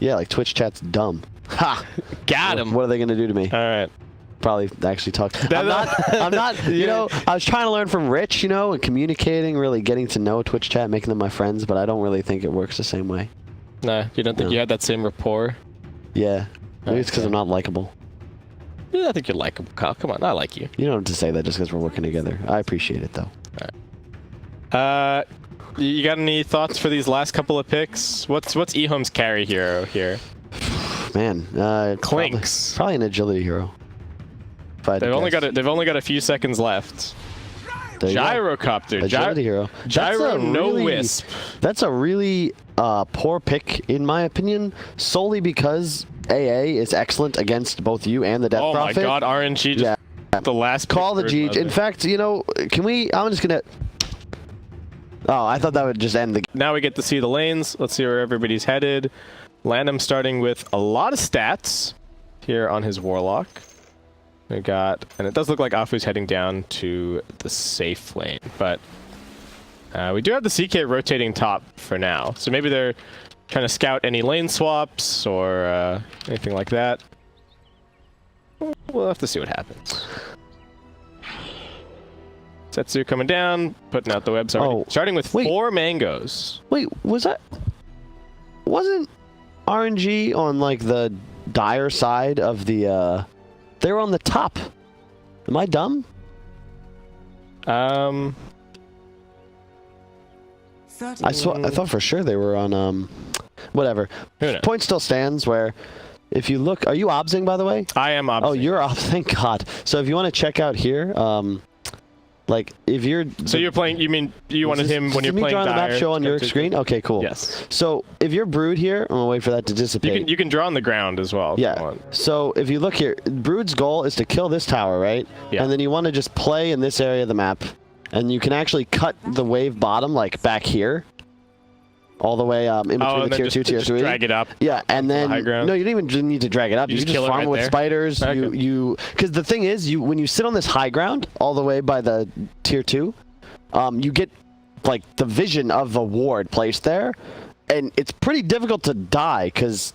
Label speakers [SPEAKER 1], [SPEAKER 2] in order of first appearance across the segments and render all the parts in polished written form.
[SPEAKER 1] Yeah, like Twitch chat's dumb. Ha!
[SPEAKER 2] Got him.
[SPEAKER 1] What are they gonna do to me?
[SPEAKER 2] All right.
[SPEAKER 1] Probably actually talk. I'm not, you know, I was trying to learn from Rich, you know, and communicating, really getting to know Twitch chat, making them my friends, but I don't really think it works the same way.
[SPEAKER 2] Nah, you don't think you had that same rapport?
[SPEAKER 1] Yeah. Maybe it's because I'm not likable.
[SPEAKER 2] Yeah, I think you're likable, Kyle. Come on, I like you.
[SPEAKER 1] You don't have to say that just because we're working together. I appreciate it, though.
[SPEAKER 2] All right. You got any thoughts for these last couple of picks? What's EHOME's carry hero here?
[SPEAKER 1] Man,
[SPEAKER 2] Clinks.
[SPEAKER 1] Probably an agility hero.
[SPEAKER 2] They've only got a few seconds left. Gyrocopter.
[SPEAKER 1] Agility hero.
[SPEAKER 2] Gyro no wisp.
[SPEAKER 1] That's a really poor pick, in my opinion, solely because AA is excellent against both you and the Death Prophet.
[SPEAKER 2] Oh my god, RNG just the last
[SPEAKER 1] call the G. In fact, you know, can we... I'm just gonna... Oh, I thought that would just end the...
[SPEAKER 2] Now we get to see the lanes. Let's see where everybody's headed. Landham starting with a lot of stats here on his Warlock. We got... And it does look like Afu's heading down to the safe lane, but... we do have the CK rotating top for now, so maybe they're trying to scout any lane swaps or anything like that. We'll have to see what happens. Setsu coming down, putting out the webs already. Starting with 4 mangoes.
[SPEAKER 1] Wait, was that... Wasn't RNG on, like, the dire side of the... They were on the top. Am I dumb?
[SPEAKER 2] I
[SPEAKER 1] thought for sure they were on, whatever. Point still stands where, if you look... Are you obsing, by the way?
[SPEAKER 2] I am obsing.
[SPEAKER 1] Oh, you're obsing. Thank God. So if you want to check out here, like, if you're...
[SPEAKER 2] So you're playing... You mean you wanted him when you're playing
[SPEAKER 1] Dire? Can you draw the map show on your screen? Okay, cool.
[SPEAKER 2] Yes.
[SPEAKER 1] So if you're Brood here, I'm going to wait for that to dissipate.
[SPEAKER 2] You can draw on the ground as well.
[SPEAKER 1] Yeah. So if you look here, Brood's goal is to kill this tower, right?
[SPEAKER 2] Yeah.
[SPEAKER 1] And then you want to just play in this area of the map. And you can actually cut the wave bottom, like, back here. All the way in between the tier 2, tier 3.
[SPEAKER 2] Drag it up.
[SPEAKER 1] Yeah, and then...
[SPEAKER 2] The
[SPEAKER 1] no, you don't even need to drag it up. You just farm it with spiders.
[SPEAKER 2] Okay.
[SPEAKER 1] Because the thing is, when you sit on this high ground, all the way by the tier 2, you get, like, the vision of a ward placed there. And it's pretty difficult to die, because...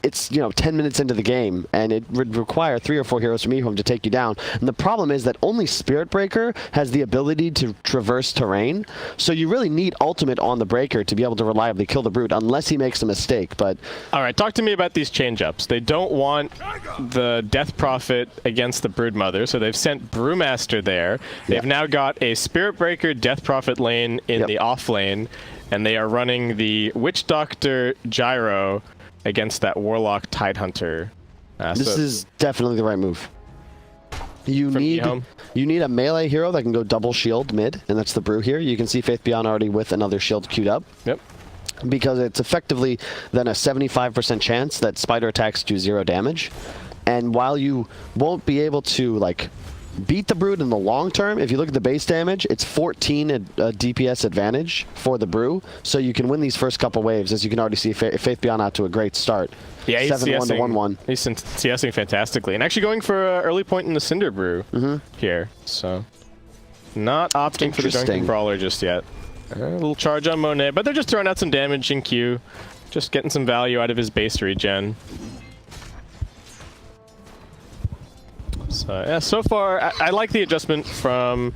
[SPEAKER 1] It's, you know, 10 minutes into the game, and it would require 3 or 4 heroes from EHOME to take you down. And the problem is that only Spirit Breaker has the ability to traverse terrain, so you really need ultimate on the Breaker to be able to reliably kill the Brood, unless he makes a mistake, but...
[SPEAKER 2] Alright, talk to me about these change-ups. They don't want the Death Prophet against the Broodmother, so they've sent Brewmaster there. They've now got a Spirit Breaker Death Prophet lane in the off lane, and they are running the Witch Doctor Gyro against that Warlock Tidehunter.
[SPEAKER 1] This is definitely the right move. You need a melee hero that can go double shield mid, and that's the Brew here. You can see Faith Beyond already with another shield queued up.
[SPEAKER 2] Yep.
[SPEAKER 1] Because it's effectively then a 75% chance that spider attacks do 0 damage. And while you won't be able to, like, beat the Brood in the long term, if you look at the base damage, it's 14 DPS advantage for the Brew, so you can win these first couple waves, as you can already see Faith Beyond out to a great start.
[SPEAKER 2] Yeah, he's
[SPEAKER 1] 7-1 to 1-1.
[SPEAKER 2] He's CSing fantastically, and actually going for an early point in the Cinder Brew here, so not opting for the Drunken Brawler just yet. A little charge on Monet, but they're just throwing out some damage in Q, just getting some value out of his base regen. So, yeah, so far, I like the adjustment from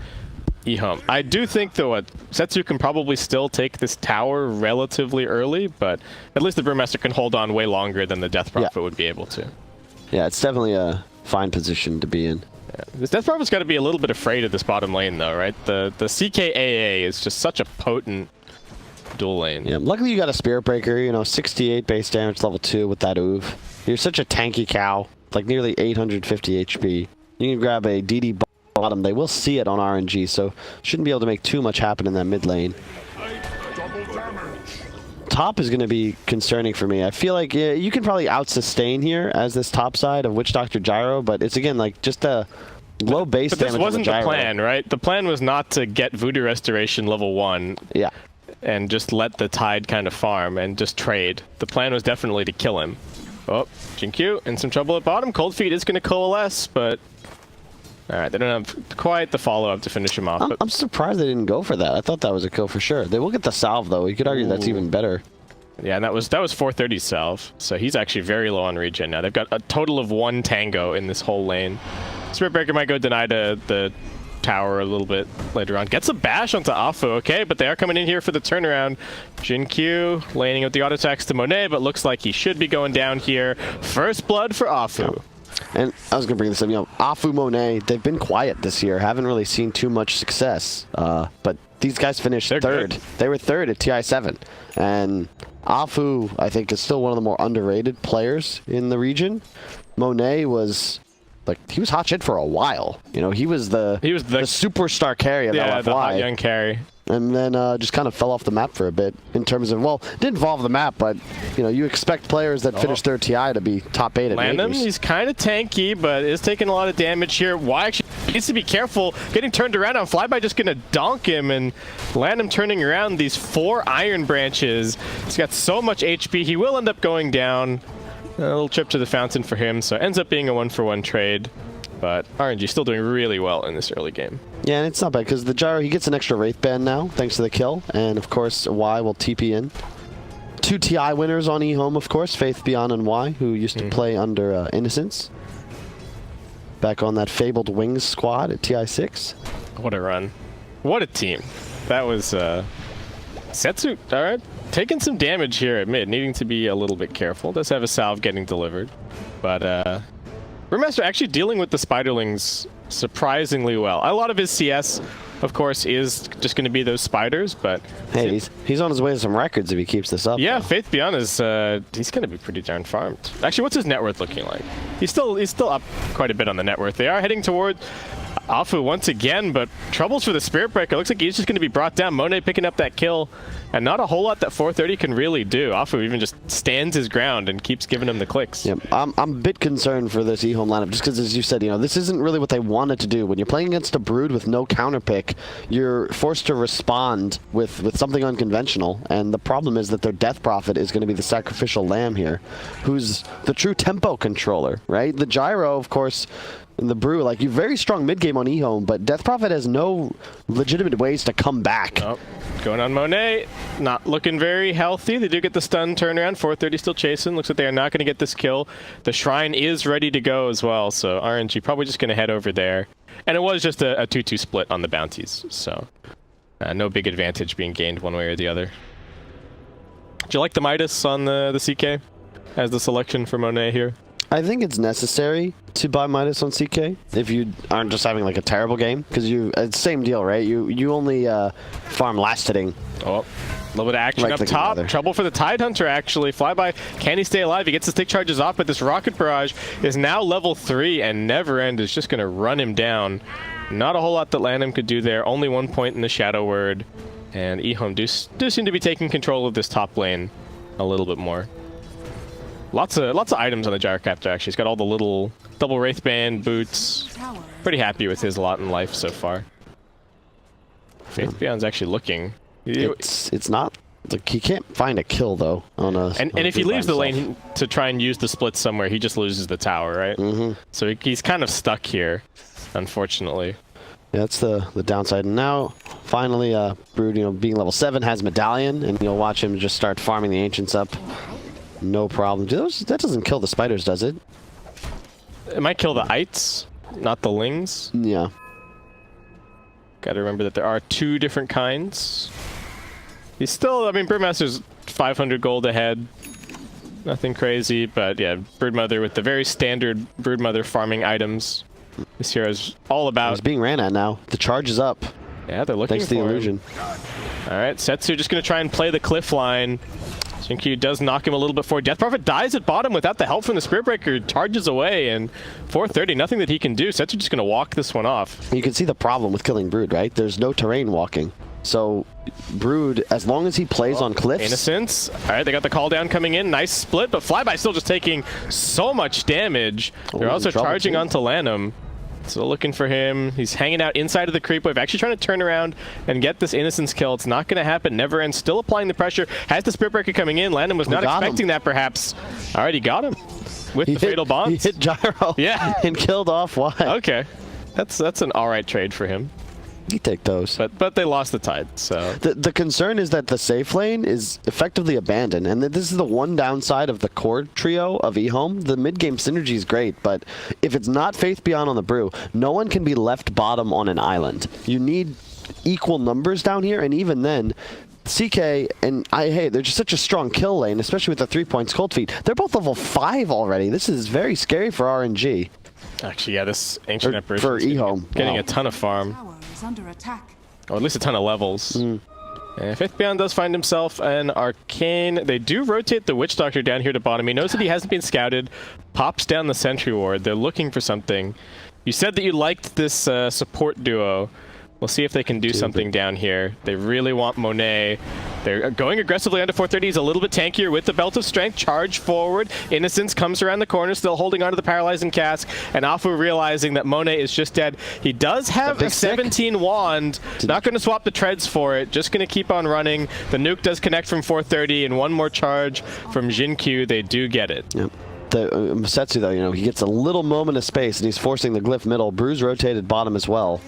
[SPEAKER 2] EHOME. I do think, though, Setsu can probably still take this tower relatively early, but at least the Brewmaster can hold on way longer than the Death Prophet would be able to.
[SPEAKER 1] Yeah, it's definitely a fine position to be in.
[SPEAKER 2] Yeah. This Death Prophet's got to be a little bit afraid of this bottom lane, though, right? The CKAA is just such a potent dual lane.
[SPEAKER 1] Yeah, luckily you got a Spirit Breaker, you know, 68 base damage, level 2 with that Oov. You're such a tanky cow. Like nearly 850 HP. You can grab a DD bottom. They will see it on RNG, so shouldn't be able to make too much happen in that mid lane. Top is going to be concerning for me. I feel like you can probably out-sustain here as this top side of Witch Doctor Gyro, but it's again like just a low base damage.
[SPEAKER 2] But this wasn't the plan, right? The plan was not to get Voodoo Restoration level 1.
[SPEAKER 1] Yeah.
[SPEAKER 2] And just let the Tide kind of farm and just trade. The plan was definitely to kill him. Oh, Jinkyu in some trouble at bottom. Cold Feet is going to coalesce, but... Alright, they don't have quite the follow-up to finish him off.
[SPEAKER 1] I'm surprised they didn't go for that. I thought that was a kill for sure. They will get the salve, though. You could argue that's even better.
[SPEAKER 2] Yeah, and that was 430 salve. So he's actually very low on regen now. They've got a total of 1 tango in this whole lane. Spirit Breaker might go deny the tower a little bit later on. Gets a bash onto Afu, okay, but they are coming in here for the turnaround. Jin-Q laning out the auto attacks to Monet, but looks like he should be going down here. First blood for Afu.
[SPEAKER 1] And I was going to bring this up, Afu, Monet, they've been quiet this year. Haven't really seen too much success. But these guys finished third.
[SPEAKER 2] Good.
[SPEAKER 1] They were third at TI7. And Afu, I think, is still one of the more underrated players in the region. Monet was... he was hot shit for a while. He was the superstar carry of LFY.
[SPEAKER 2] The hot young carry.
[SPEAKER 1] And then just kind of fell off the map for a bit in terms of, didn't fall off the map, but, you expect players that finish third TI to be top 8 at
[SPEAKER 2] Landham, he's kind of tanky, but is taking a lot of damage here. Y actually needs to be careful. Getting turned around on Flyby, just going to donk him, and Landham turning around these 4 iron branches. He's got so much HP. He will end up going down. A little trip to the fountain for him, so it ends up being a 1-for-1 trade. But RNG still doing really well in this early game.
[SPEAKER 1] Yeah, and it's not bad because the Gyro, he gets an extra Wraith Band now, thanks to the kill. And of course, Y will TP in. 2 TI winners on EHOME, of course, Faith, Beyond, and Y, who used to play under Innocence. Back on that fabled Wings squad at TI6.
[SPEAKER 2] What a run. What a team. That was Setsu, all right. Taking some damage here at mid, needing to be a little bit careful. Does have a salve getting delivered. But Brewmaster actually dealing with the Spiderlings surprisingly well. A lot of his CS, of course, is just going to be those spiders, but...
[SPEAKER 1] Hey, he's on his way to some records if he keeps this up.
[SPEAKER 2] Yeah, though. Faith Beyond is, he's going to be pretty darn farmed. Actually, what's his net worth looking like? He's still up quite a bit on the net worth. They are heading toward Afu once again, but troubles for the Spirit Breaker. Looks like he's just going to be brought down. Monet picking up that kill, and not a whole lot that 430 can really do. Afu even just stands his ground and keeps giving him the clicks.
[SPEAKER 1] Yep. I'm a bit concerned for this EHOME lineup, just because, as you said, this isn't really what they wanted to do. When you're playing against a Brood with no counter pick, you're forced to respond with something unconventional, and the problem is that their Death Prophet is going to be the sacrificial lamb here, who's the true tempo controller, right? The Gyro, of course, in the Brew, you're very strong mid-game on EHOME, but Death Prophet has no legitimate ways to come back.
[SPEAKER 2] Oh, going on Monet. Not looking very healthy. They do get the stun turnaround. 430 still chasing. Looks like they are not going to get this kill. The Shrine is ready to go as well, so RNG probably just going to head over there. And it was just a 2-2 split on the bounties, so no big advantage being gained one way or the other. Do you like the Midas on the CK as the selection for Monet here?
[SPEAKER 1] I think it's necessary to buy Midas on CK if you aren't just having a terrible game, because it's the same deal, right? You only farm last hitting.
[SPEAKER 2] Oh, a little bit of action up top. Trouble for the Tidehunter, actually. Flyby, can he stay alive? He gets the stick charges off, but this Rocket Barrage is now level 3, and Neverend is just going to run him down. Not a whole lot that Landham could do there. Only 1 point in the Shadow Word, and EHOME do seem to be taking control of this top lane a little bit more. Lots of items on the Gyrocopter, actually. He's got all the little double Wraith Band, boots. Pretty happy with his lot in life so far. Faith Beyond's actually looking.
[SPEAKER 1] It's not... he can't find a kill, though. On
[SPEAKER 2] and if he leaves the lane to try and use the split somewhere, he just loses the tower, right? Mm-hmm. So he's kind of stuck here, unfortunately.
[SPEAKER 1] Yeah, that's the downside. And now, finally, Brood, being level 7, has Medallion, and you'll watch him just start farming the Ancients up. No problem. That doesn't kill the spiders, does it?
[SPEAKER 2] It might kill the Ites, not the Lings.
[SPEAKER 1] Yeah.
[SPEAKER 2] Gotta remember that there are 2 different kinds. He's still, Broodmaster's 500 gold ahead. Nothing crazy, but yeah, Broodmother with the very standard Broodmother farming items. This hero's all about.
[SPEAKER 1] He's being ran at now. The charge is up.
[SPEAKER 2] Yeah, they're looking
[SPEAKER 1] thanks to the illusion.
[SPEAKER 2] Alright, Setsu just gonna try and play the cliff line. Jin-Q does knock him a little bit forward. Death Prophet dies at bottom without the help from the Spirit Breaker. Charges away, and 430, nothing that he can do. Setsu just going to walk this one off.
[SPEAKER 1] You can see the problem with killing Brood, right? There's no terrain walking. So, Brood, as long as he plays on cliffs...
[SPEAKER 2] Innocence. All right, they got the call down coming in. Nice split, but Flyby still just taking so much damage. They're also charging onto Lanham. So looking for him. He's hanging out inside of the creep wave, actually trying to turn around and get this Innocence kill. It's not going to happen. Neverend still applying the pressure. Has the Spirit Breaker coming in. Landham was not expecting that, perhaps. All right, he got him with the Fatal Bonds.
[SPEAKER 1] He hit Gyro,
[SPEAKER 2] yeah,
[SPEAKER 1] and killed off Y.
[SPEAKER 2] Okay, that's an all right trade for him.
[SPEAKER 1] You take those.
[SPEAKER 2] But they lost the tide, so...
[SPEAKER 1] The concern is that the safe lane is effectively abandoned, and this is the one downside of the core trio of EHOME. The mid-game synergy is great, but if it's not Faith Beyond on the Brew, no one can be left bottom on an island. You need equal numbers down here, and even then, CK and they're just such a strong kill lane, especially with the 3 points Cold Feet. They're both level 5 already. This is very scary for RNG.
[SPEAKER 2] Actually, yeah, this Ancient Apparition
[SPEAKER 1] for EHOME.
[SPEAKER 2] Getting a ton of farm.
[SPEAKER 3] Under attack.
[SPEAKER 2] Or at least a ton of levels. And Faith Beyond does find himself an Arcane. They do rotate the Witch Doctor down here to bottom. He knows that he hasn't been scouted. Pops down the Sentry Ward. They're looking for something. You said that you liked this support duo. We'll see if they can do something down here. They really want Monet. They're going aggressively under 430. He's a little bit tankier with the Belt of Strength. Charge forward. Innocence comes around the corner, still holding onto the Paralyzing Cask. And Afu realizing that Monet is just dead. He does have a 17 wand. Not going to swap the treads for it. Just going to keep on running. The nuke does connect from 430, and one more charge from Jin-Q. They do get it.
[SPEAKER 1] Yep. The Setsu, though, you know, he gets a little moment of space, and he's forcing the glyph middle. Bruise rotated bottom as well.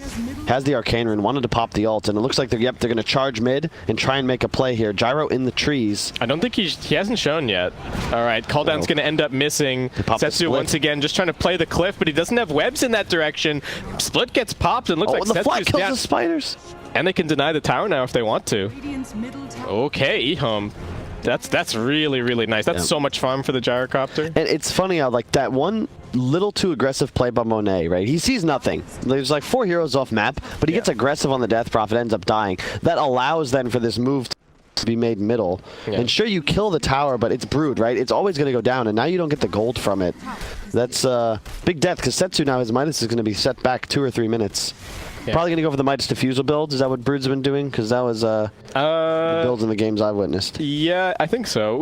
[SPEAKER 1] Has the Arcane Rune, wanted to pop the ult, and it looks like they're going to charge mid and try and make a play here. Gyro in the trees.
[SPEAKER 2] I don't think he hasn't shown yet. All right, Calldown's going to end up missing. Setsu once again just trying to play the cliff, but he doesn't have webs in that direction. Split gets popped, and looks like
[SPEAKER 1] the fly
[SPEAKER 2] Setsu's
[SPEAKER 1] kills
[SPEAKER 2] down.
[SPEAKER 1] the spiders.
[SPEAKER 2] And they can deny the tower now if they want to. Okay, EHOME. That's really, really nice. That's so much farm for the Gyrocopter.
[SPEAKER 1] And it's funny how, like, that one little too aggressive play by Monet, right? He sees nothing. There's like 4 heroes off map, but he gets aggressive on the Death Prophet, ends up dying. That allows then for this move to be made middle. And sure, you kill the tower, but it's Brood, right? It's always going to go down, and now you don't get the gold from it. That's big death, because Setsu now, his Midas is going to be set back 2 or 3 minutes. Probably going to go for the Midas Diffusal build. Is that what Brood's been doing? Because that was the builds in the games I've witnessed.
[SPEAKER 2] Yeah, I think so.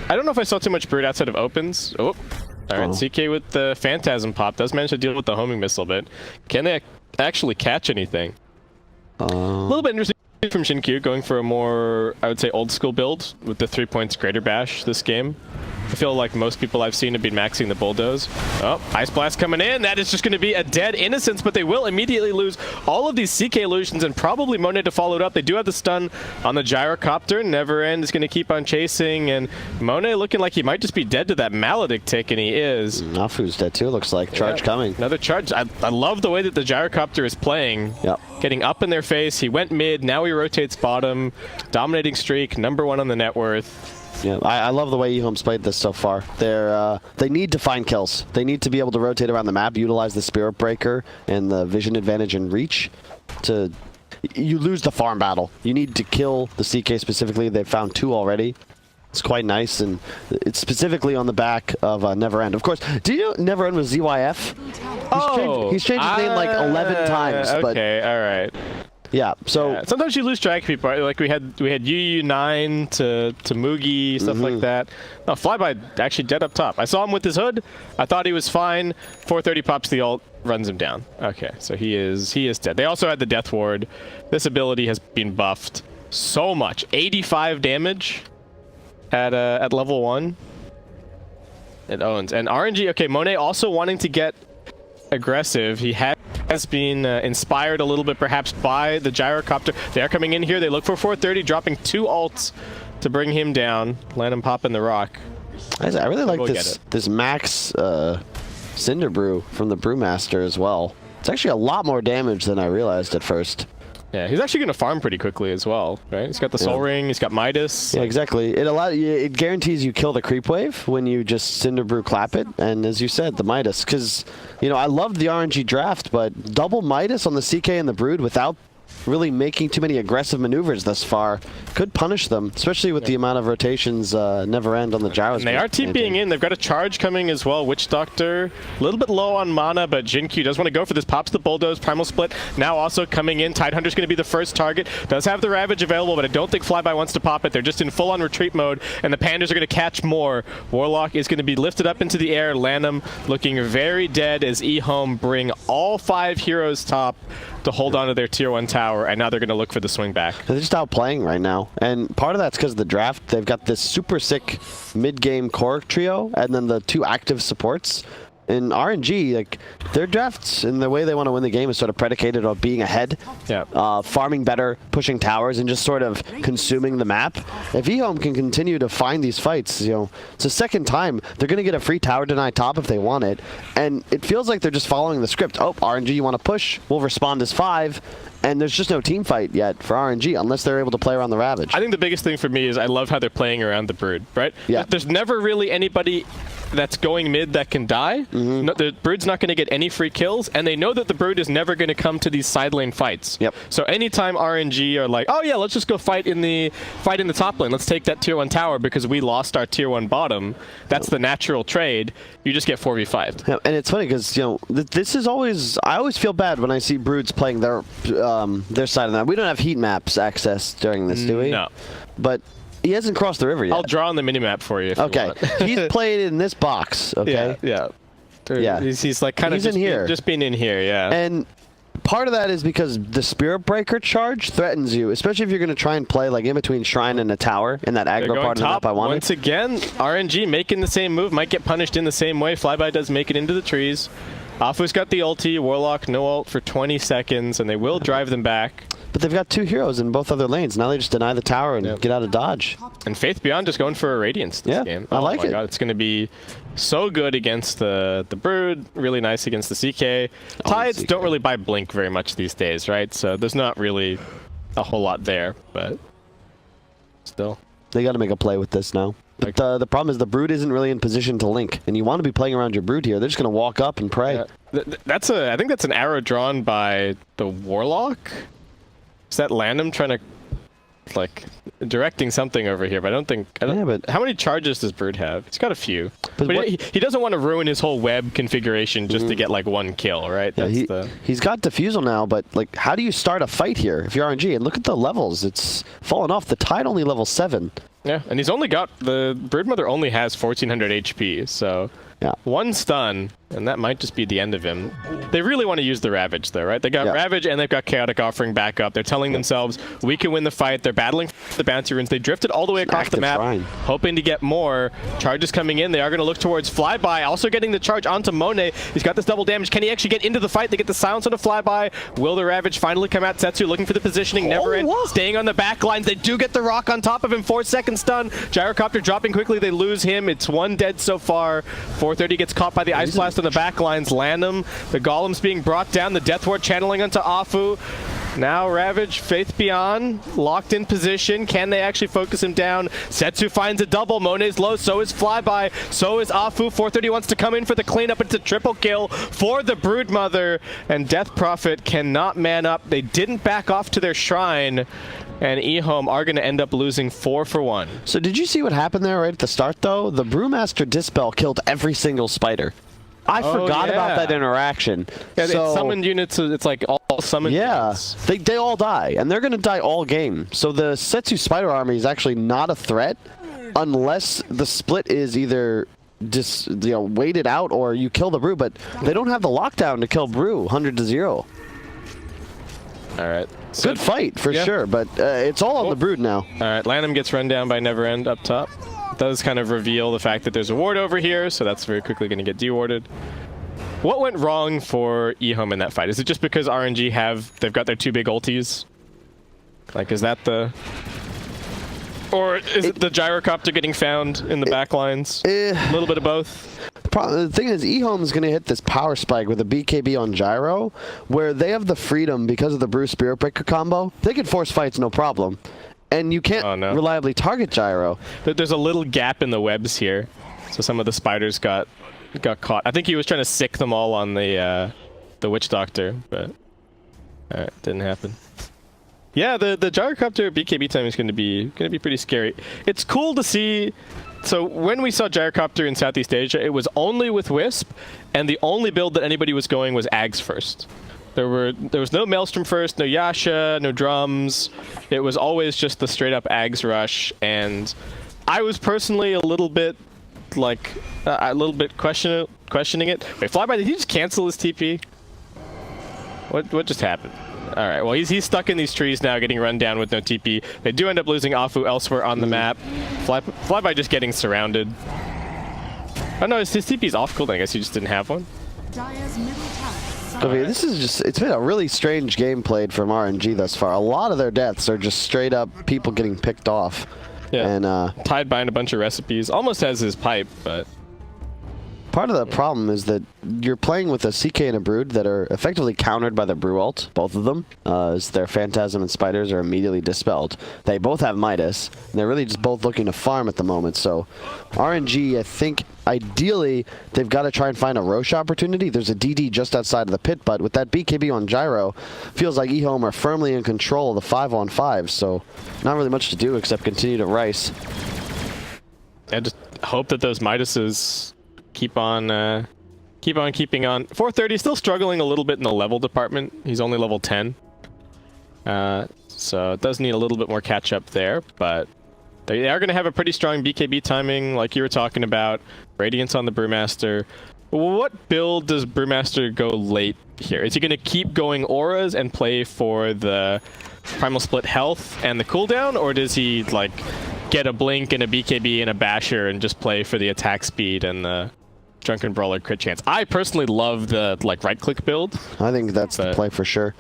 [SPEAKER 2] I don't know if I saw too much Brood outside of opens. Oh, all right. CK with the Phantasm pop does manage to deal with the homing missile, but can they actually catch anything? A little bit interesting from Jin-Q, going for a more, I would say, old school build with the 3 points greater bash this game. I feel like most people I've seen have been maxing the Bulldoze. Oh, Ice Blast coming in. That is just going to be a dead Innocence, but they will immediately lose all of these CK illusions and probably Monet to follow it up. They do have the stun on the Gyrocopter. Never End is going to keep on chasing, and Monet looking like he might just be dead to that Maledict tick, and he is.
[SPEAKER 1] Nafu's dead too, looks like. Charge coming.
[SPEAKER 2] Another charge. I love the way that the Gyrocopter is playing. Getting up in their face. He went mid. Now he rotates bottom. Dominating streak. #1 on the net worth.
[SPEAKER 1] Yeah, I love the way EHOME's played this so far. They need to find kills. They need to be able to rotate around the map, utilize the Spirit Breaker and the vision advantage and reach. You lose the farm battle. You need to kill the CK specifically. They've found 2 already. It's quite nice, and it's specifically on the back of Never End. Of course, do you know Never End was ZYF? He's changed his name like 11 times.
[SPEAKER 2] Okay, all right.
[SPEAKER 1] Yeah, so
[SPEAKER 2] sometimes you lose track of people. Right? Like we had UU9 to Mugi, stuff like that. No, Flyby actually dead up top. I saw him with his hood. I thought he was fine. 430 pops the ult, runs him down. Okay, so he is dead. They also had the Death Ward. This ability has been buffed so much. 85 damage at level 1. It owns. And RNG, okay, Monet also wanting to get aggressive. He has been inspired a little bit perhaps by the Gyrocopter. They are coming in here. They look for 430, dropping 2 ults to bring him down. Land him pop in the rock.
[SPEAKER 1] I really like this Max Cinder Brew from the Brewmaster as well. It's actually a lot more damage than I realized at first.
[SPEAKER 2] Yeah, he's actually going to farm pretty quickly as well, right? He's got the Soul Ring, he's got Midas.
[SPEAKER 1] Yeah, exactly. It guarantees you kill the creep wave when you just Cinder Brew clap it, and as you said, the Midas. Because, you know, I loved the RNG draft, but double Midas on the CK and the Brood without really making too many aggressive maneuvers thus far could punish them, especially with the amount of rotations Never End on the gyros.
[SPEAKER 2] And they are TPing in. They've got a charge coming as well. Witch Doctor, a little bit low on mana, but Jin-Q does want to go for this. Pops the Bulldoze, Primal Split. Now also coming in. Tidehunter's going to be the first target. Does have the Ravage available, but I don't think Flyby wants to pop it. They're just in full-on retreat mode, and the Pandas are going to catch more. Warlock is going to be lifted up into the air. Lanham looking very dead as EHOME bring all 5 heroes top to hold on to their tier 1 tower, and now they're going to look for the swing back.
[SPEAKER 1] They're just outplaying right now, and part of that's because of the draft. They've got this super sick mid-game core trio, and then the 2 active supports. And RNG, like, their drafts and the way they want to win the game is sort of predicated on being ahead, farming better, pushing towers, and just sort of consuming the map. If EHOME can continue to find these fights, you know, it's the second time they're going to get a free tower deny top if they want it. And it feels like they're just following the script. Oh, RNG, you want to push? We'll respond as 5. And there's just no team fight yet for RNG unless they're able to play around the Ravage.
[SPEAKER 2] I think the biggest thing for me is I love how they're playing around the Brood, right?
[SPEAKER 1] Yeah.
[SPEAKER 2] There's never really anybody that's going mid that can die. No, the Brood's not going to get any free kills, and they know that the Brood is never going to come to these side lane fights.
[SPEAKER 1] Yep.
[SPEAKER 2] So anytime RNG are like, oh yeah, let's just go fight in the top lane. Let's take that tier 1 tower because we lost our tier 1 bottom. That's the natural trade. You just get 4v5'd.
[SPEAKER 1] Yeah, and it's funny because, you know, this is always, I always feel bad when I see Broods playing their side of that. We don't have heat maps access during this, do we?
[SPEAKER 2] No.
[SPEAKER 1] But he hasn't crossed the river yet.
[SPEAKER 2] I'll draw on the minimap for you if you want.
[SPEAKER 1] He's played in this box, okay?
[SPEAKER 2] Yeah. He's like kind of just being in here, yeah.
[SPEAKER 1] And part of that is because the Spirit Breaker charge threatens you, especially if you're going to try and play like in between Shrine and a tower in that aggro part of the map I wanted.
[SPEAKER 2] Once again, RNG making the same move, might get punished in the same way. Flyby does make it into the trees. Afu's got the ulti, Warlock no ult for 20 seconds, and they will drive them back.
[SPEAKER 1] But they've got 2 heroes in both other lanes. Now they just deny the tower and get out of dodge.
[SPEAKER 2] And Faith Beyond just going for a Radiance this game.
[SPEAKER 1] I like it.
[SPEAKER 2] God, it's going to be so good against the Brood, really nice against the CK. Tides don't really buy Blink very much these days, right? So there's not really a whole lot there, but still.
[SPEAKER 1] They got to make a play with this now. But the problem is the Brood isn't really in position to link, and you want to be playing around your Brood here. They're just going to walk up and pray.
[SPEAKER 2] Yeah. I think that's an arrow drawn by the Warlock. Is that Landom trying to, like, directing something over here? But I don't think. But how many charges does Brood have? He's got a few. But he doesn't want to ruin his whole web configuration just to get like 1 kill, right?
[SPEAKER 1] Yeah, he's got Diffusal now, but like, how do you start a fight here if you're RNG? And look at the levels; it's fallen off. The Tide only level 7.
[SPEAKER 2] Yeah, and he's only got the Broodmother only has 1400 HP, so 1 stun, and that might just be the end of him. They really want to use the Ravage, though, right? They got Ravage and they've got Chaotic Offering back up. They're telling themselves we can win the fight. They're battling for the bounty runes. They drifted all the way across the map, hoping to get more charges coming in. They are going to look towards Flyby, also getting the charge onto Monet. He's got this double damage. Can he actually get into the fight? They get the silence on a Flyby. Will the Ravage finally come out? Setsu looking for the positioning. Never end. Staying on the back lines. They do get the rock on top of him. 4-second stun. Gyrocopter dropping quickly. They lose him. It's 1 dead so far. 430 gets caught by the Ice Blast on the back lines. Landham. The Golem's being brought down. The Death Ward channeling onto Afu. Now Ravage, Faith Beyond, locked in position. Can they actually focus him down? Setsu finds a double. Monet's low, so is Flyby, so is Afu. 430 wants to come in for the cleanup. It's a triple kill for the Broodmother, and Death Prophet cannot man up. They didn't back off to their shrine, and EHOME are going to end up losing 4-1.
[SPEAKER 1] So did you see what happened there right at the start, though? The Brewmaster Dispel killed every single spider. I forgot about that interaction.
[SPEAKER 2] Yeah, so, it's summoned units, it's like all summoned units.
[SPEAKER 1] They all die, and they're going to die all game. So the Setsu Spider Army is actually not a threat unless the split is either just waited out or you kill the Brew, but they don't have the lockdown to kill Brew 100-0.
[SPEAKER 2] All right.
[SPEAKER 1] So, good fight, for sure, but it's all on the Brood now.
[SPEAKER 2] All right, Lanham gets run down by Neverend up top. Does kind of reveal the fact that there's a ward over here, so that's very quickly going to get dewarded. What went wrong for EHOME in that fight? Is it just because RNG they've got their 2 big ultis? Like, is that the... Or is it the Gyrocopter getting found in the back lines? A little bit of both.
[SPEAKER 1] The thing is, EHOME is going to hit this power spike with a BKB on Gyro, where they have the freedom because of the Brew Spirit Breaker combo. They can force fights no problem. And you can't reliably target Gyro.
[SPEAKER 2] There's a little gap in the webs here, so some of the spiders got caught. I think he was trying to sick them all on the Witch Doctor, but didn't happen. Yeah, the Gyrocopter BKB time is going to be pretty scary. It's cool to see. So when we saw Gyrocopter in Southeast Asia, it was only with Wisp, and the only build that anybody was going was Ags first. There was no Maelstrom first, no Yasha, no drums. It was always just the straight up Ags rush, and I was personally a little bit questioning it. Wait, Flyby, did he just cancel his TP? What just happened? All right, well he's stuck in these trees now, getting run down with no TP. They do end up losing Afu elsewhere on the map. Flyby just getting surrounded. Oh no, his TP's off cooldown. I guess he just didn't have one.
[SPEAKER 3] Dire's middle tower is
[SPEAKER 1] I mean, this is just, it's been a really strange game played from RNG thus far. A lot of their deaths are just straight up people getting picked off.
[SPEAKER 2] Yeah.
[SPEAKER 1] And
[SPEAKER 2] Tide buying a bunch of recipes. Almost has his pipe, but
[SPEAKER 1] part of the problem is that you're playing with a CK and a Brood that are effectively countered by the Brew ult, both of them, as their Phantasm and Spiders are immediately dispelled. They both have Midas, and they're really just both looking to farm at the moment, so RNG, I think, ideally, they've got to try and find a Roche opportunity. There's a DD just outside of the pit, but with that BKB on Gyro, feels like EHOME are firmly in control of the 5-on-5, so not really much to do except continue to rice.
[SPEAKER 2] I just hope that those Midases keep on keeping on. 430 still struggling a little bit in the level department. He's only level 10. So it does need a little bit more catch up there, but they are going to have a pretty strong BKB timing like you were talking about. Radiance on the Brewmaster. What build does Brewmaster go late here? Is he going to keep going auras and play for the Primal Split health and the cooldown, or does he like get a blink and a BKB and a basher and just play for the attack speed and the Drunken Brawler crit chance? I personally love the like right click build.
[SPEAKER 1] I think that's the play for sure.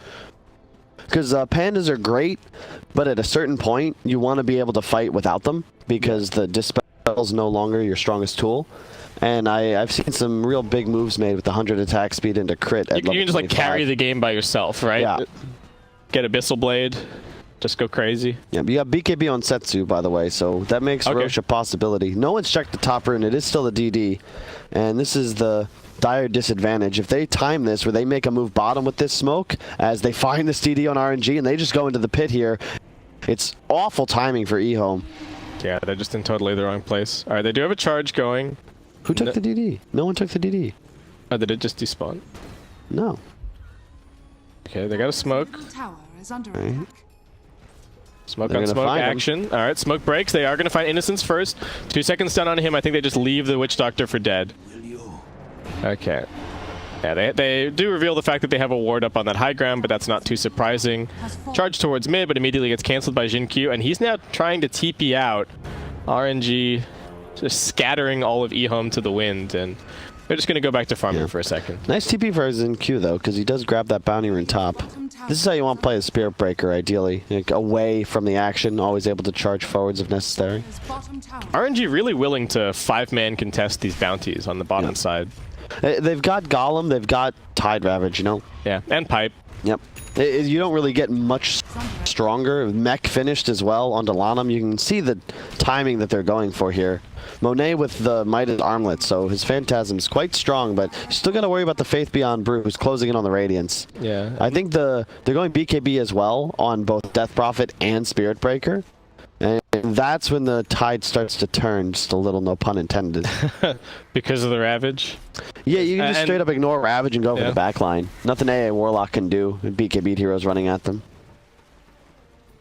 [SPEAKER 1] Because pandas are great, but at a certain point, you want to be able to fight without them because the dispel is no longer your strongest tool. And I've seen some real big moves made with the 100 attack speed into crit at level
[SPEAKER 2] You can just like
[SPEAKER 1] 25.
[SPEAKER 2] carry the game by yourself, right?
[SPEAKER 1] Yeah.
[SPEAKER 2] Get Abyssal Blade, just go crazy.
[SPEAKER 1] Yeah, but you have BKB on Setsu, by the way, so that makes Roche a possibility. No one's checked the top rune. It is still a DD. And this is the dire disadvantage. If they time this where they make a move bottom with this smoke, as they find this DD on RNG and they just go into the pit here, it's awful timing for EHOME.
[SPEAKER 2] Yeah, they're just in totally the wrong place. All right, they do have a charge going.
[SPEAKER 1] Who took the DD? No one took the DD.
[SPEAKER 2] Oh, did it just despawn?
[SPEAKER 1] No.
[SPEAKER 2] Okay, they got a smoke.
[SPEAKER 3] middle tower is under attack.
[SPEAKER 2] Smoke
[SPEAKER 1] They're
[SPEAKER 2] on
[SPEAKER 1] gonna
[SPEAKER 2] smoke
[SPEAKER 1] find him.
[SPEAKER 2] action. All right, smoke breaks. They are going to find Innocence first. 2 seconds stun on him. I think they just leave the Witch Doctor for dead. Okay. Yeah, they do reveal the fact that they have a ward up on that high ground, but that's not too surprising. Charge towards mid, but immediately gets canceled by Jinkyu, and he's now trying to TP out. RNG just scattering all of EHOME to the wind, and they're just going to go back to farming for a second.
[SPEAKER 1] Nice TP for his Q though, because he does grab that bounty rune top. This is how you want to play the Spirit Breaker, ideally. Like, away from the action, always able to charge forwards if necessary.
[SPEAKER 3] His bottom tower.
[SPEAKER 2] RNG really willing to 5-man contest these bounties on the bottom side.
[SPEAKER 1] They've got Golem, they've got Tide Ravage, you know?
[SPEAKER 2] Yeah, and Pipe.
[SPEAKER 1] Yep. You don't really get much stronger. Mech finished as well onto Lanham. You can see the timing that they're going for here. Monet with the Mighted Armlet, so his Phantasm's quite strong, but you still got to worry about the Faith Beyond Brew, who's closing in on the Radiance.
[SPEAKER 2] Yeah.
[SPEAKER 1] I think they're going BKB as well on both Death Prophet and Spirit Breaker. And that's when the tide starts to turn, just a little, no pun intended.
[SPEAKER 2] Because of the Ravage?
[SPEAKER 1] Yeah, you can just straight up ignore Ravage and go for the back line. Nothing AA Warlock can do. BKB heroes running at them.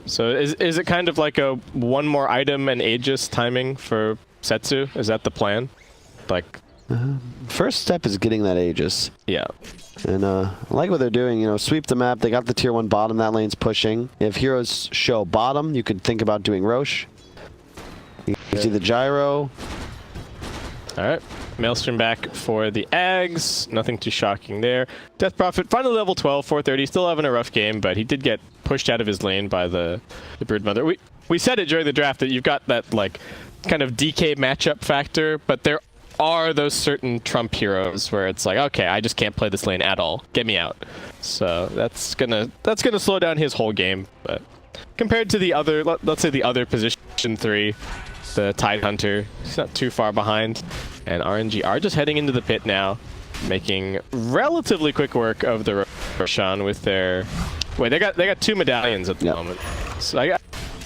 [SPEAKER 2] So is it kind of like a one more item and Aegis timing for Setsu? Is that the plan? Like,
[SPEAKER 1] first step is getting that Aegis.
[SPEAKER 2] yeah.
[SPEAKER 1] And I like what they're doing, you know, sweep the map. They got the tier 1 bottom, that lane's pushing. If heroes show bottom, you could think about doing Roche. You can see the Gyro.
[SPEAKER 2] Alright. Maelstrom back for the Ags. Nothing too shocking there. Death Prophet, finally level 12, 430. Still having a rough game, but he did get pushed out of his lane by the Broodmother. We said it during the draft that you've got that, like, kind of DK matchup factor, but there are those certain trump heroes where it's like, okay, I just can't play this lane at all. Get me out. So that's gonna slow down his whole game. But compared to the other, let's say the other position 3, the Tide Hunter, he's not too far behind. And RNG are just heading into the pit now, making relatively quick work of the Roshan with their. Wait, they got 2 medallions at the moment. So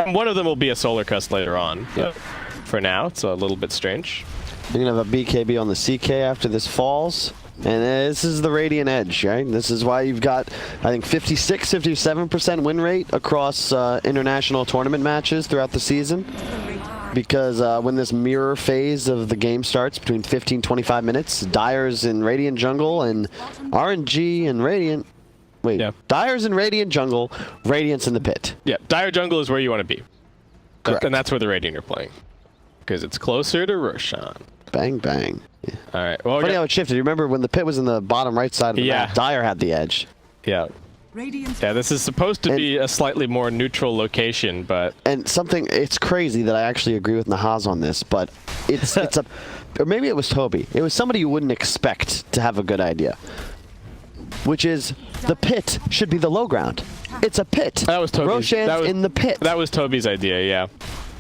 [SPEAKER 2] one of them will be a Solar Crest later on. But for now, it's a little bit strange.
[SPEAKER 1] You're going to have a BKB on the CK after this falls. And this is the Radiant Edge, right? This is why you've got, I think, 56, 57% win rate across international tournament matches throughout the season. Because when this mirror phase of the game starts between 15 25 minutes, Dire's in Radiant Jungle and RNG and Radiant. Wait, Dire's in Radiant Jungle, Radiant's in the pit.
[SPEAKER 2] Yeah, Dire Jungle is where you want to be.
[SPEAKER 1] Correct.
[SPEAKER 2] And that's where the Radiant are playing. Because it's closer to Roshan.
[SPEAKER 1] Bang, bang. Yeah.
[SPEAKER 2] All right. Well,
[SPEAKER 1] Funny how it shifted. You remember when the pit was in the bottom right side of the
[SPEAKER 2] Yeah.
[SPEAKER 1] map, Dyer had the edge.
[SPEAKER 2] yeah.
[SPEAKER 3] Radiant's
[SPEAKER 2] Yeah, this is supposed to be a slightly more neutral location, but
[SPEAKER 1] And something, it's crazy that I actually agree with Nahaz on this, but it's a, or maybe it was Toby. It was somebody you wouldn't expect to have a good idea, which is the pit should be the low ground. It's a pit.
[SPEAKER 2] that was Toby's.
[SPEAKER 1] Roshan's in the pit.
[SPEAKER 2] That was Toby's idea, yeah.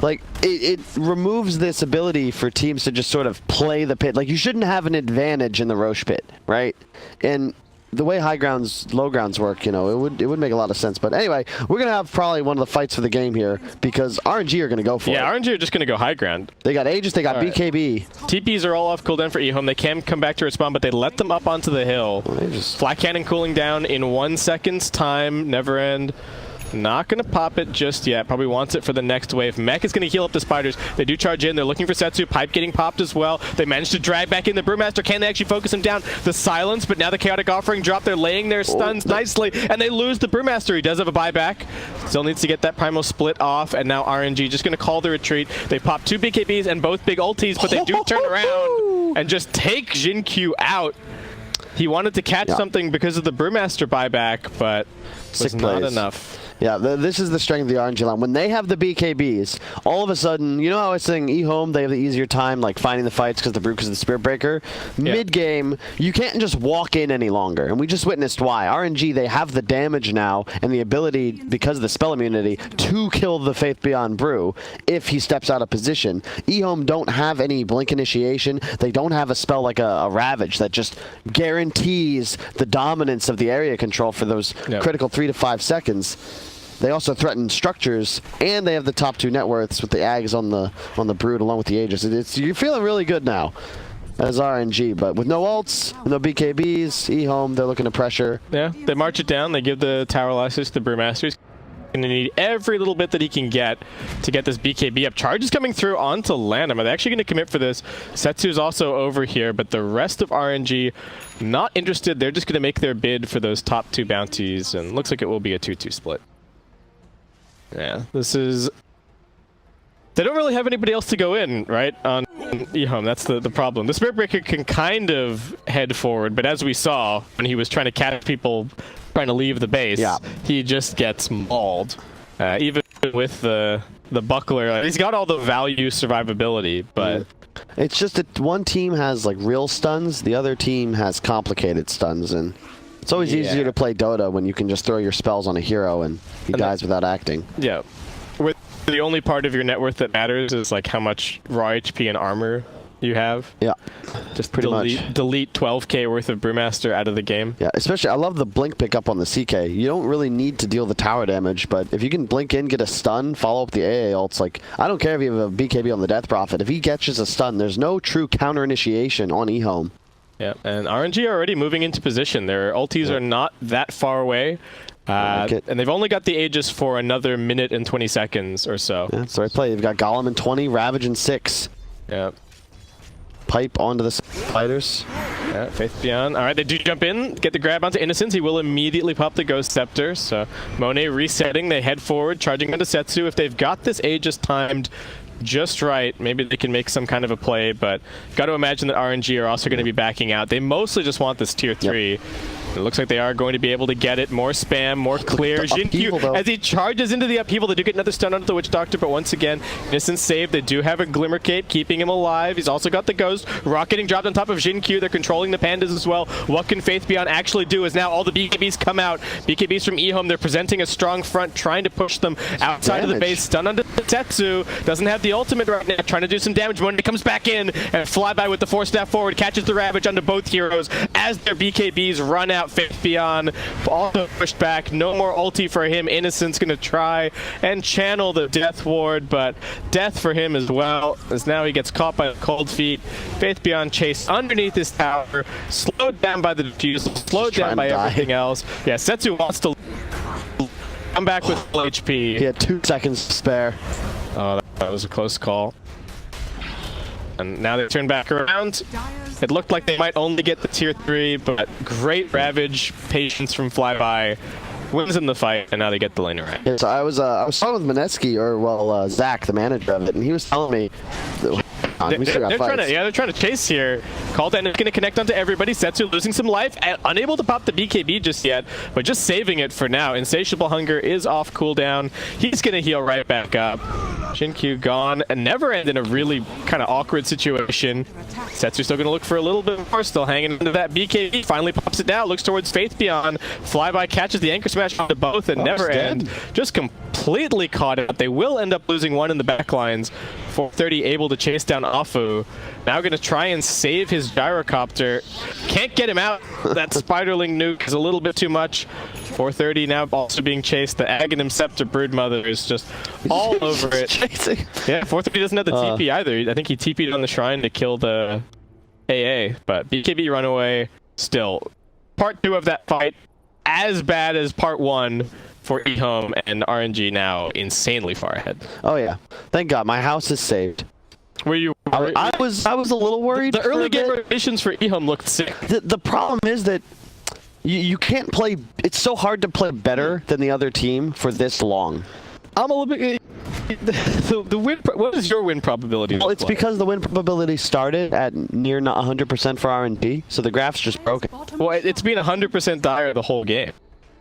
[SPEAKER 1] Like, it removes this ability for teams to just sort of play the pit. Like, you shouldn't have an advantage in the Roche pit, right? And the way high grounds, low grounds work, you know, it would make a lot of sense. But anyway, we're going to have probably one of the fights for the game here because RNG are going to go for it.
[SPEAKER 2] Yeah, RNG are just going to go high ground.
[SPEAKER 1] They got Aegis, they got
[SPEAKER 2] All right.
[SPEAKER 1] BKB.
[SPEAKER 2] TPs are all off cooldown for EHOME. They can come back to respawn, but they let them up onto the hill.
[SPEAKER 1] They just-
[SPEAKER 2] Flat cannon cooling down in 1 second's time. Never end. Not going to pop it just yet. Probably wants it for the next wave. Mech is going to heal up the spiders. They do charge in. They're looking for Setsu. Pipe getting popped as well. They managed to drag back in the Brewmaster. Can they actually focus him down? The silence, but now the Chaotic Offering drop. They're laying their stuns nicely, and they lose the Brewmaster. He does have a buyback. Still needs to get that Primal split off, and now RNG just going to call the retreat. They pop 2 BKBs and both big ultis, but they do turn around and just take Jin-Q out. He wanted to catch something because of the Brewmaster buyback, but was
[SPEAKER 1] Sick
[SPEAKER 2] not
[SPEAKER 1] plays.
[SPEAKER 2] enough.
[SPEAKER 1] Yeah, this is the strength of the RNG line. When they have the BKBs, all of a sudden, you know how I was saying EHOME, they have the easier time like finding the fights because of the Spirit Breaker?
[SPEAKER 2] Yeah.
[SPEAKER 1] Mid-game, you can't just walk in any longer. And we just witnessed why. RNG, they have the damage now and the ability, because of the spell immunity, to kill the Faith Beyond Brew if he steps out of position. EHOME don't have any blink initiation. They don't have a spell like a Ravage that just guarantees the dominance of the area control for those critical 3 to 5 seconds. They also threaten structures, and they have the top 2 net worths with the Ags on the Brood along with the Aegis. You're feeling really good now as RNG, but with no ults, no BKBs, EHOME, they're looking to pressure.
[SPEAKER 2] Yeah, they march it down. They give the tower license to the Brewmaster. He's going to need every little bit that he can get to get this BKB up. Charge is coming through onto Lanham. Are they actually going to commit for this? Setsu's also over here, but the rest of RNG not interested. They're just going to make their bid for those top 2 bounties, and looks like it will be a 2-2 split. Yeah, this is... They don't really have anybody else to go in, right, on EHOME. That's the problem. The Spirit Breaker can kind of head forward, but as we saw when he was trying to catch people trying to leave the base, he just gets mauled. Even with the buckler, he's got all the value survivability, but...
[SPEAKER 1] It's just that one team has like real stuns, the other team has complicated stuns, and it's always easier to play Dota when you can just throw your spells on a hero and he dies without acting.
[SPEAKER 2] Yeah. With the only part of your net worth that matters is like how much raw HP and armor you have.
[SPEAKER 1] Yeah.
[SPEAKER 2] Just
[SPEAKER 1] pretty
[SPEAKER 2] delete 12k worth of Brewmaster out of the game.
[SPEAKER 1] Yeah, especially I love the blink pickup on the CK. You don't really need to deal the tower damage, but if you can blink in, get a stun, follow up the AA ults, like I don't care if you have a BKB on the Death Prophet. If he catches a stun, there's no true counter initiation on EHOME.
[SPEAKER 2] Yeah, and RNG are already moving into position. Their ultis are not that far away. And they've only got the Aegis for another minute and 20 seconds or so.
[SPEAKER 1] Yeah, that's the right play. You've got Golem in 20, Ravage in 6.
[SPEAKER 2] Yeah.
[SPEAKER 1] Pipe onto the spiders.
[SPEAKER 2] Yeah, Faith Beyond. All right, they do jump in, get the grab onto Innocence. He will immediately pop the Ghost Scepter. So Monet resetting. They head forward, charging onto Setsu. If they've got this Aegis timed just right, maybe they can make some kind of a play, but got to imagine that RNG are also going to be backing out. They mostly just want this tier 3. Yep. It looks like they are going to be able to get it. More spam, more clear. Jin-Q, as he charges into the upheaval, they do get another stun onto the Witch Doctor, but once again, Innocence saved. They do have a Glimmer Cape, keeping him alive. He's also got the Ghost. Rock getting dropped on top of Jin-Q. They're controlling the Pandas as well. What can Faith Beyond actually do as now all the BKBs come out. BKBs from EHOME. They're presenting a strong front, trying to push them outside of the base. Stun onto Tetsu. Doesn't have the ultimate right now. Trying to do some damage. Monet comes back in and Flyby with the 4-staff forward. Catches the Ravage onto both heroes as their BKBs run out. Faith Beyond also pushed back. No more ulti for him. Innocence going to try and channel the Death Ward, but death for him as well, as now he gets caught by the Cold Feet. Faith Beyond chased underneath this tower, slowed down by the defusal, slowed down by everything else. Yeah, Setsu wants to come back with full HP.
[SPEAKER 1] He had 2 seconds to spare.
[SPEAKER 2] Oh, that was a close call. And now they turn back around. It looked like they might only get the tier 3, but great Ravage patience from Flyby wins in the fight, and now they get the lane right.
[SPEAKER 1] Yeah, so I was talking with Minetsky, or Zach, the manager of it, and he was telling me We still got fights.
[SPEAKER 2] They're trying to chase here. Kaldan is going to connect onto everybody. Setsu losing some life, unable to pop the BKB just yet, but just saving it for now. Insatiable Hunger is off cooldown. He's going to heal right back up. Shinkyu gone, and never end in a really kind of awkward situation. Setsu still going to look for a little bit more, still hanging into that BKB. Finally pops it down, looks towards Faith Beyond. Flyby catches the anchor smash onto both, and never end. Just completely caught out. They will end up losing one in the backlines. 430 able to chase down Afu. Now going to try and save his gyrocopter. Can't get him out. That Spiderling nuke is a little bit too much. 430 now also being chased. The Aghanim Scepter Broodmother is just all over it.
[SPEAKER 1] Chasing.
[SPEAKER 2] Yeah, 430 doesn't have the TP either. I think he TP'd on the shrine to kill the AA. But BKB runaway still. Part 2 of that fight, as bad as part 1 for EHOME, and RNG now insanely far ahead.
[SPEAKER 1] Oh yeah, thank God my house is saved.
[SPEAKER 2] Were you?
[SPEAKER 1] I was a little worried.
[SPEAKER 2] The early game rotations for EHOME looked sick.
[SPEAKER 1] The problem is that you can't play. It's so hard to play better than the other team for this long.
[SPEAKER 2] I'm a little bit. The win. What is your win probability?
[SPEAKER 1] Well, it's because the win probability started at near 100% for RNG, so the graph's just broken.
[SPEAKER 2] Well, it's been 100% dire the whole game.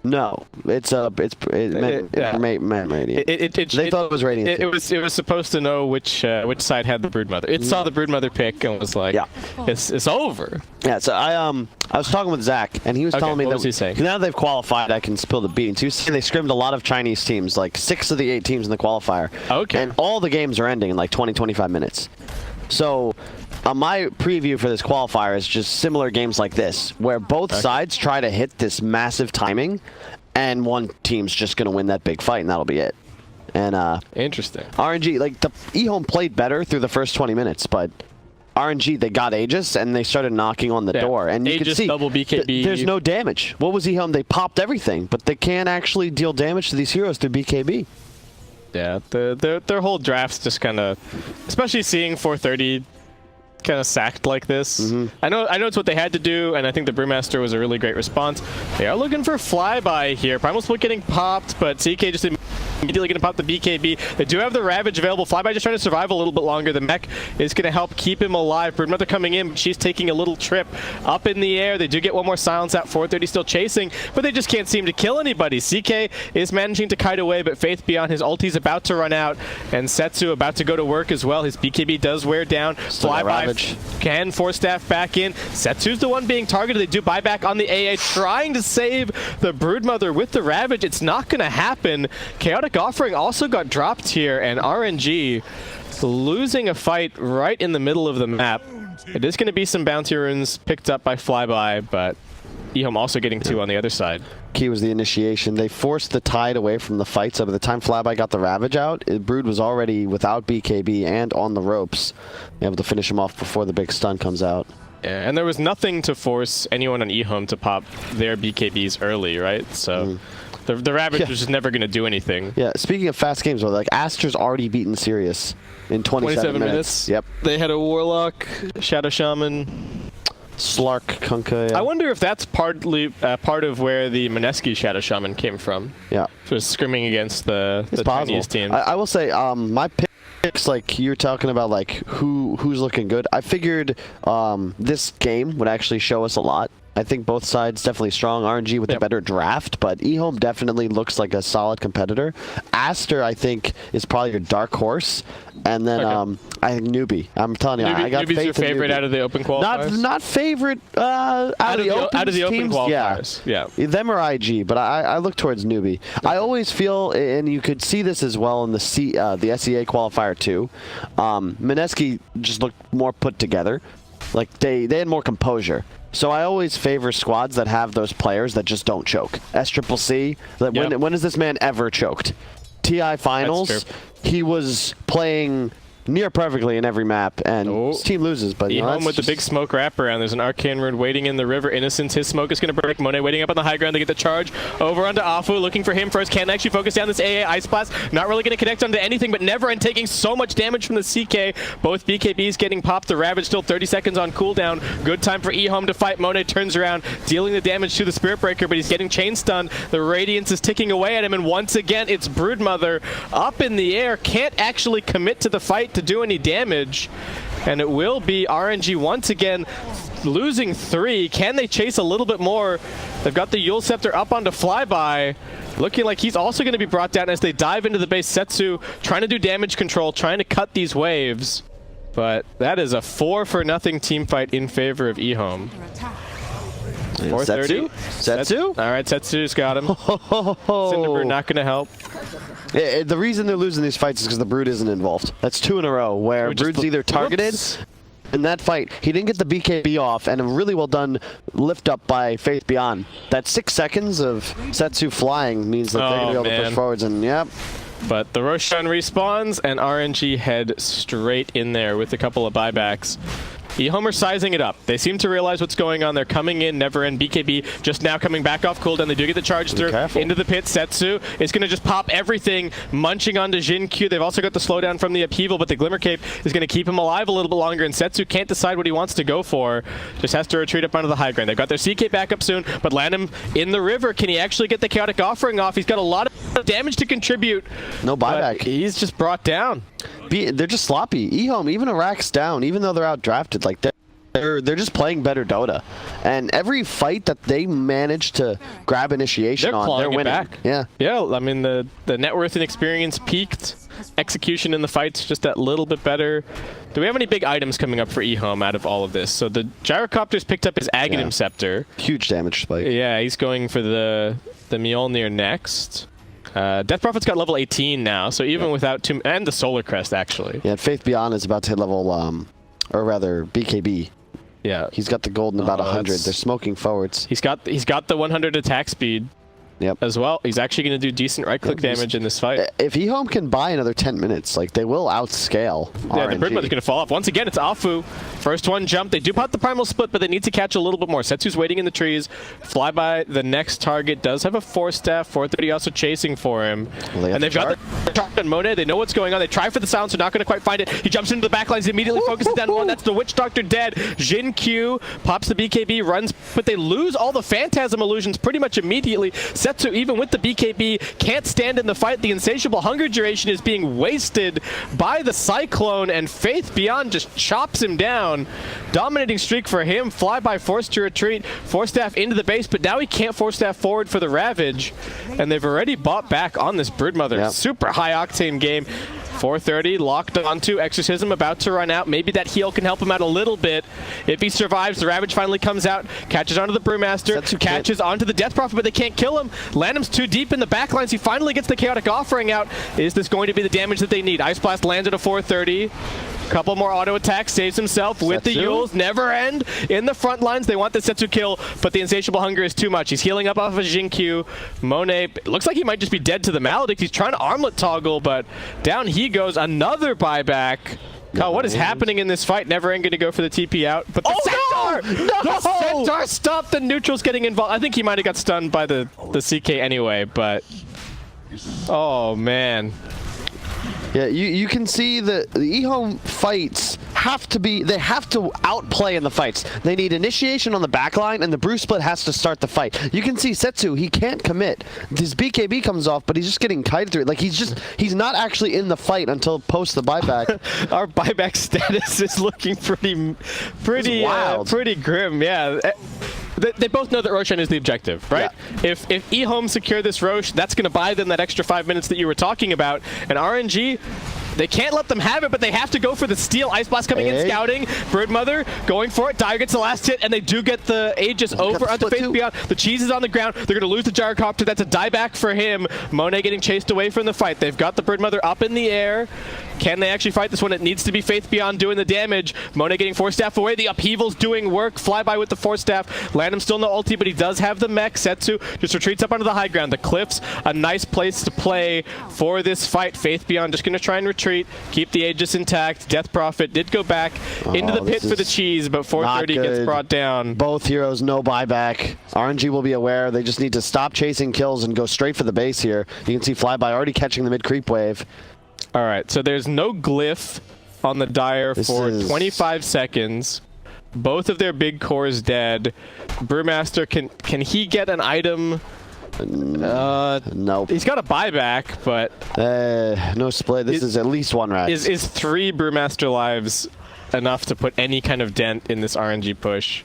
[SPEAKER 1] No, it's meant radiant. They thought it was radiant.
[SPEAKER 2] It was supposed to know which side had the Broodmother. It saw the Broodmother pick and was like,
[SPEAKER 1] yeah,
[SPEAKER 2] it's over.
[SPEAKER 1] Yeah. So I was talking with Zach, and he was telling me
[SPEAKER 2] what
[SPEAKER 1] that
[SPEAKER 2] was he saying?
[SPEAKER 1] Now they've qualified, I can spill the beans. He was saying they scrimmed a lot of Chinese teams, like 6 of the 8 teams in the qualifier.
[SPEAKER 2] Okay.
[SPEAKER 1] And all the games are ending in like 20-25 minutes. So. My preview for this qualifier is just similar games like this, where both sides try to hit this massive timing, and one team's just going to win that big fight, and that'll be it. And
[SPEAKER 2] interesting.
[SPEAKER 1] RNG, like the EHOME played better through the first 20 minutes, but RNG, they got Aegis, and they started knocking on the door, and you
[SPEAKER 2] Aegis,
[SPEAKER 1] can see
[SPEAKER 2] double BKB.
[SPEAKER 1] There's no damage. What was EHOME? They popped everything, but they can't actually deal damage to these heroes through BKB.
[SPEAKER 2] Yeah, their whole draft's just kind of, especially seeing 430 kind of sacked like this. I know it's what they had to do, and I think the Brewmaster was a really great response. They are looking for Flyby here. Primal Split getting popped, but CK just immediately going to pop the BKB. They do have the Ravage available. Flyby just trying to survive a little bit longer. The mech is going to help keep him alive. Broodmother coming in, but she's taking a little trip up in the air. They do get one more silence out. 430 still chasing, but they just can't seem to kill anybody. CK is managing to kite away, but Faith Beyond, his ulti's about to run out, and Setsu about to go to work as well. His BKB does wear down. Flyby can force staff back in. Setsu's the one being targeted. They do buyback on the AA, trying to save the Broodmother with the Ravage. It's not going to happen. Chaotic Offering also got dropped here, and RNG losing a fight right in the middle of the map. It is going to be some bounty runes picked up by Flyby, but EHOME also getting 2 on the other side.
[SPEAKER 1] Key was the initiation. They forced the tide away from the fight, so by the time Flyby got the Ravage out, Brood was already without BKB and on the ropes, able to finish him off before the big stun comes out.
[SPEAKER 2] Yeah, and there was nothing to force anyone on EHOME to pop their BKBs early, right? So the Ravage was just never going to do anything.
[SPEAKER 1] Yeah, speaking of fast games, though, like Aster's already beaten Sirius in 27 minutes. Yep.
[SPEAKER 2] They had a Warlock, Shadow Shaman,
[SPEAKER 1] Slark, Kunkka. Yeah.
[SPEAKER 2] I wonder if that's partly part of where the Mineski Shadow Shaman came from.
[SPEAKER 1] Yeah.
[SPEAKER 2] Just scrimming against the Chinese team.
[SPEAKER 1] I will say, my picks, like you're talking about, like who's looking good. I figured this game would actually show us a lot. I think both sides definitely strong. RNG with a better draft, but EHOME definitely looks like a solid competitor. Aster, I think, is probably your dark horse. And then I think Newbie. I'm telling you, I got
[SPEAKER 2] Newbie's
[SPEAKER 1] faith
[SPEAKER 2] your favorite out of the open qualifiers?
[SPEAKER 1] Not favorite out of the open
[SPEAKER 2] qualifiers. Yeah.
[SPEAKER 1] Them or IG, but I look towards Newbie. I always feel, and you could see this as well in the SEA qualifier too, Mineski just looked more put together. Like they had more composure. So I always favor squads that have those players that just don't choke. SCCC, when has this man ever choked? TI Finals, he was playing near perfectly in every map, and his team loses. But
[SPEAKER 2] EHOME with the big smoke wraparound. There's an Arcane Rune waiting in the river. Innocence, his smoke is going to break. Monet waiting up on the high ground to get the charge. Over onto Afu, looking for him first. Can't actually focus down this AA Ice Blast. Not really going to connect onto anything, but Neverend taking so much damage from the CK. Both BKBs getting popped. The Ravage still 30 seconds on cooldown. Good time for EHOME to fight. Monet turns around, dealing the damage to the Spirit Breaker, but he's getting chain stunned. The Radiance is ticking away at him, and once again, it's Broodmother up in the air. Can't actually commit to the fight to do any damage. and it will be RNG once again losing 3. Can they chase a little bit more? They've got the Yule Scepter up onto Flyby. Looking like he's also going to be brought down as they dive into the base. Setsu trying to do damage control, trying to cut these waves. But that is a 4-0 team fight in favor of EHOME.
[SPEAKER 3] Under attack.
[SPEAKER 2] 430.
[SPEAKER 1] Setsu?
[SPEAKER 2] All right, Setsu's got him. Cinderbird not going to help.
[SPEAKER 1] The reason they're losing these fights is because the Brood isn't involved. That's 2 in a row where Brood's either targeted.
[SPEAKER 2] Whoops.
[SPEAKER 1] In that fight, he didn't get the BKB off, and a really well done lift up by Faith Beyond. That 6 seconds of Setsu flying means that they're going to be able to push forwards, and yep.
[SPEAKER 2] But the Roshan respawns, and RNG head straight in there with a couple of buybacks. EHOME are sizing it up. They seem to realize what's going on. They're coming in, never end. BKB just now coming back off cooldown. They do get the charge through into the pit. Setsu is going to just pop everything, munching onto Jin-Q. They've also got the slowdown from the upheaval, but the Glimmer Cape is going to keep him alive a little bit longer, and Setsu can't decide what he wants to go for. Just has to retreat up onto the high ground. They've got their CK back up soon, but land him in the river. Can he actually get the Chaotic Offering off? He's got a lot of damage to contribute.
[SPEAKER 1] No buyback.
[SPEAKER 2] He's just brought down.
[SPEAKER 1] They're just sloppy. EHOME, even Iraq's down, even though they're out drafted, like they're just playing better Dota. And every fight that they manage to grab initiation they're winning.
[SPEAKER 2] Back.
[SPEAKER 1] Yeah.
[SPEAKER 2] Yeah, I mean the net worth and experience peaked. Execution in the fights just that little bit better. Do we have any big items coming up for EHOME out of all of this? So the Gyrocopter's picked up his Aghanim Scepter.
[SPEAKER 1] Huge damage spike.
[SPEAKER 2] Yeah, he's going for the Mjolnir next. Death Prophet's got level 18 now, so even without and the Solar Crest actually.
[SPEAKER 1] Yeah, Faith Beyond is about to hit level, or rather BKB.
[SPEAKER 2] Yeah,
[SPEAKER 1] he's got the gold in about 100. They're smoking forwards.
[SPEAKER 2] He's got the 100 attack speed.
[SPEAKER 1] Yep.
[SPEAKER 2] As well. He's actually going to do decent right-click damage in this fight.
[SPEAKER 1] If EHOME can buy another 10 minutes, like, they will outscale
[SPEAKER 2] Yeah,
[SPEAKER 1] RNG.
[SPEAKER 2] the Broodmother's going to fall off. Once again, it's Afu. First one jump. They do pop the Primal Split, but they need to catch a little bit more. Setsu's waiting in the trees. Flyby, the next target, does have a Force Staff. 430 also chasing for him.
[SPEAKER 1] Well,
[SPEAKER 2] and they've got the target on Monet. They know what's going on. They try for the silence. They're not going to quite find it. He jumps into the backlines, immediately focuses down one. That's the Witch Doctor dead. Jin-Q pops the BKB, runs, but they lose all the Phantasm illusions pretty much immediately. Setsu, even with the BKB, can't stand in the fight. The Insatiable Hunger duration is being wasted by the Cyclone, and Faith Beyond just chops him down. Dominating streak for him. Flyby forced to retreat. Force Staff into the base, but now he can't Force Staff forward for the Ravage, and they've already bought back on this Broodmother.
[SPEAKER 1] Yep.
[SPEAKER 2] Super high octane game. 430 locked onto Exorcism, about to run out. Maybe that heal can help him out a little bit. If he survives, the Ravage finally comes out, catches onto the Brewmaster, catches onto the Death Prophet, but they can't kill him. Lanham's too deep in the backlines. He finally gets the Chaotic Offering out. Is this going to be the damage that they need? Ice Blast lands at a 430. Couple more auto attacks, saves himself with the Yules. Never end in the front lines. They want the Setsu kill, but the Insatiable Hunger is too much. He's healing up off of Jin-Q. Monet, it looks like he might just be dead to the Maledict. He's trying to armlet toggle, but down he goes. Another buyback. God, what is happening in this fight? Never end going to go for the TP out. But the Centaur!
[SPEAKER 1] No!
[SPEAKER 2] The Centaur stopped the neutrals getting involved. I think he might have got stunned by the CK anyway, but... Oh, man.
[SPEAKER 1] Yeah, you can see the EHOME fights have to outplay in the fights. They need initiation on the back line, and the Brew Split has to start the fight. You can see Setsu, he can't commit. His BKB comes off, but he's just getting kited through it. Like, he's not actually in the fight until post the buyback.
[SPEAKER 2] Our buyback status is looking pretty grim, yeah. They both know that Roshan is the objective, right? Yeah. If EHOME secure this Rosh, that's going to buy them that extra 5 minutes that you were talking about. And RNG, they can't let them have it, but they have to go for the steal. Ice Blast coming in, scouting. Broodmother going for it. Dire gets the last hit, and they do get the Aegis over onto Faith Beyond. The cheese is on the ground. They're going to lose the Gyrocopter. That's a dieback for him. Monet getting chased away from the fight. They've got the Broodmother up in the air. Can they actually fight this one? It needs to be Faith Beyond doing the damage. Monet getting Force Staff away. The upheaval's doing work. Flyby with the Force Staff. Landham still no ulti, but he does have the mech. Setsu just retreats up onto the high ground. The cliffs, a nice place to play for this fight. Faith Beyond just going to try and retreat. Keep the Aegis intact. Death Prophet did go back into the pit for the cheese, but 430 gets brought down.
[SPEAKER 1] Both heroes, no buyback. RNG will be aware. They just need to stop chasing kills and go straight for the base here. You can see Flyby already catching the mid-creep wave.
[SPEAKER 2] All right, so there's no glyph on the Dire for 25 seconds. Both of their big cores dead. Brewmaster, can he get an item?
[SPEAKER 1] Nope.
[SPEAKER 2] He's got a buyback, but
[SPEAKER 1] no split. This is at least one rat.
[SPEAKER 2] Is 3 Brewmaster lives enough to put any kind of dent in this RNG push.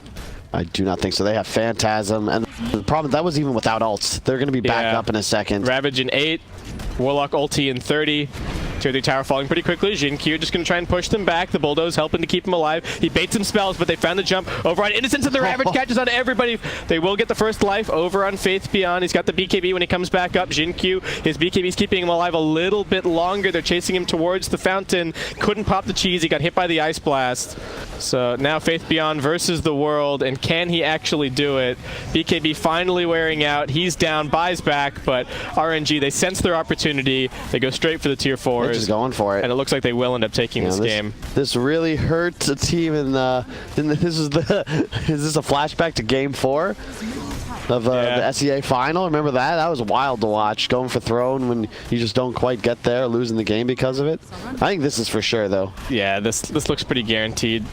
[SPEAKER 1] I do not think so. They have Phantasm, and the problem, that was even without ults. They're going to be back up in a second.
[SPEAKER 2] Ravage in 8, Warlock ulti in 30. Tier 3 tower falling pretty quickly. Jin-Q just going to try and push them back. The Bulldoze helping to keep him alive. He baits some spells, but they found the jump over on Innocence, and the Ravage catches on everybody. They will get the first life over on Faith Beyond. He's got the BKB when he comes back up. Jin-Q, his BKB's keeping him alive a little bit longer. They're chasing him towards the fountain. Couldn't pop the cheese. He got hit by the Ice Blast. So now Faith Beyond versus the world, and can he actually do it? BKB finally wearing out. He's down, buys back, but RNG, they sense their opportunity. They go straight for the tier 4s.
[SPEAKER 1] They're just going for it.
[SPEAKER 2] And it looks like they will end up taking this game.
[SPEAKER 1] This really hurt a team in the. Is this a flashback to Game 4 of the SEA final? Remember that? That was wild to watch. Going for throne when you just don't quite get there, losing the game because of it. I think this is for sure, though.
[SPEAKER 2] Yeah, this looks pretty guaranteed.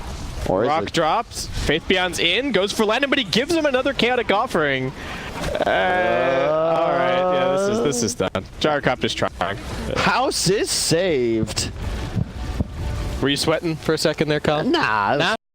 [SPEAKER 1] Or
[SPEAKER 2] Rock drops. Faith Beyond's in. Goes for landing, but he gives him another chaotic offering. All right, yeah, this is done. Gyrocopter's trying.
[SPEAKER 1] House is saved.
[SPEAKER 2] Were you sweating for a second there, Colin?
[SPEAKER 1] Nah,